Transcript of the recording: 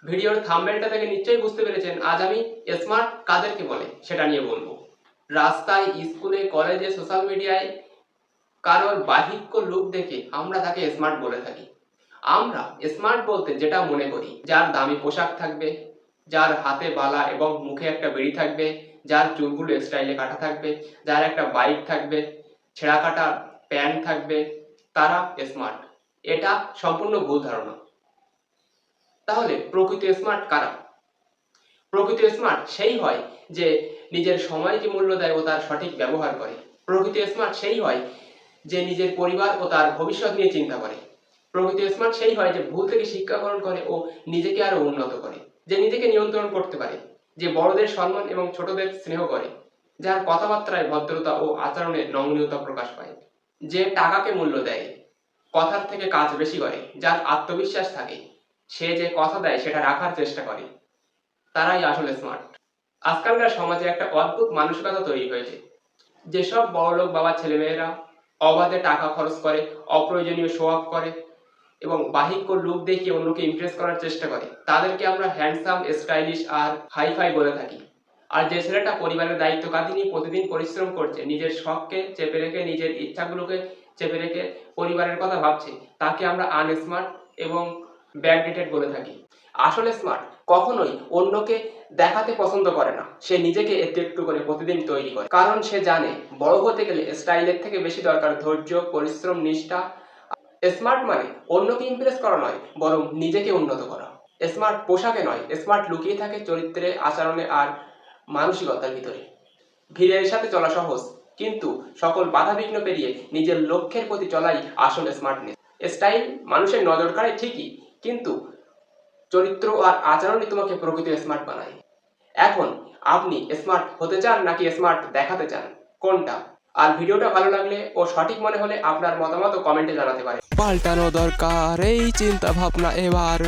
ভিডিওর থাম্বনেলটা থেকে নিশ্চয়ই বুঝতে পেরেছেন আজ আমি স্মার্ট কাদেরকে বলে সেটা নিয়ে বলবো। রাস্তায়, স্কুলে, কলেজে, সোশ্যাল মিডিয়ায় কারোর বাহ্যিক লুক দেখে আমরা তাকে স্মার্ট বলে থাকি। আমরা স্মার্ট বলতে যেটা মনে করি, যার দামি পোশাক থাকবে, যার হাতে বালা এবং মুখে একটা বেড়ি থাকবে, যার চুলগুলো স্টাইলে কাটা থাকবে, যার একটা বাইক থাকবে, ছেঁড়া কাটা প্যান্ট থাকবে, তারা স্মার্ট। এটা সম্পূর্ণ ভুল ধারণা। তাহলে প্রকৃত স্মার্ট কারা? প্রকৃত স্মার্ট সেই হয় যে নিজের সময়কে মূল্য দেয় ও তার সঠিক ব্যবহার করে। প্রকৃত স্মার্ট সেই হয় যে নিজের পরিবার ও তার ভবিষ্যৎ নিয়ে চিন্তা করে। প্রকৃত স্মার্ট সেই হয় যে ভুল থেকে শিক্ষা গ্রহণ করে ও নিজেকে আরো উন্নত করে, যে নিজেকে নিয়ন্ত্রণ করতে পারে, যে বড়দের সম্মান এবং ছোটদের স্নেহ করে, যার কথাবার্তায় ভদ্রতা ও আচরণে নমনীয়তা প্রকাশ পায়, যে টাকাকে মূল্য দেয়, কথার থেকে কাজ বেশি করে, যার আত্মবিশ্বাস থাকে, সে যে কথা দেয় সেটা রাখার চেষ্টা করে, তারাই আসলে স্মার্ট। আজকালকার সমাজে একটা অদ্ভুত মানসিকতা তৈরি হয়েছে। যেসব বড়লোক বাবার ছেলেমেয়েরা অবাধে টাকা খরচ করে, অপ্রয়োজনীয় শো অফ করে এবং বাহ্যিক লুক দেখিয়ে অন্যকে ইমপ্রেস করার চেষ্টা করে, তাদেরকে আমরা হ্যান্ডসাম, স্টাইলিশ আর হাইফাই বলে থাকি। আর যে ছেলেটা পরিবারের দায়িত্ব কাঁধে নিয়ে প্রতিদিন পরিশ্রম করছে, নিজের শখকে চেপে রেখে, নিজের ইচ্ছাগুলোকে চেপে রেখে পরিবারের কথা ভাবছে, তাকে আমরা আনস্মার্ট এবং ব্যাকডেটেড বলে থাকি। আসলে স্মার্ট কখনোই অন্যকে দেখাতে পছন্দ করে না, সে নিজেকে একটু একটু করে প্রতিদিন তৈরি করে, কারণ সে জানে বড় হতে গেলে স্টাইলের থেকে বেশি দরকার ধৈর্য, পরিশ্রম, নিষ্ঠা। স্মার্ট মানে অন্যকে ইমপ্রেস করা নয়, বরং নিজেকে উন্নত করা। স্মার্ট পোশাকে নয়, স্মার্ট লুকিয়ে থাকে চরিত্রে, আচরণে আর মানসিকতার ভিতরে। ভিড়ের সাথে চলা সহজ, কিন্তু সকল বাধা বিঘ্ন পেরিয়ে নিজের লক্ষ্যের প্রতি চলাই আসল স্মার্টনেস। স্টাইল মানুষের নজর কাড়ে ঠিকই, কিন্তু চরিত্র আর আচরণই তোমাকে প্রকৃত স্মার্ট বানায়। এখন আপনি স্মার্ট হতে চান নাকি স্মার্ট দেখাতে চান, কোনটা? আর ভিডিওটা ভালো লাগলে ও সঠিক মনে হলে আপনার মতামত কমেন্টে জানাতে পারেন। পাল্টানো দরকার এই চিন্তা ভাবনা এবার।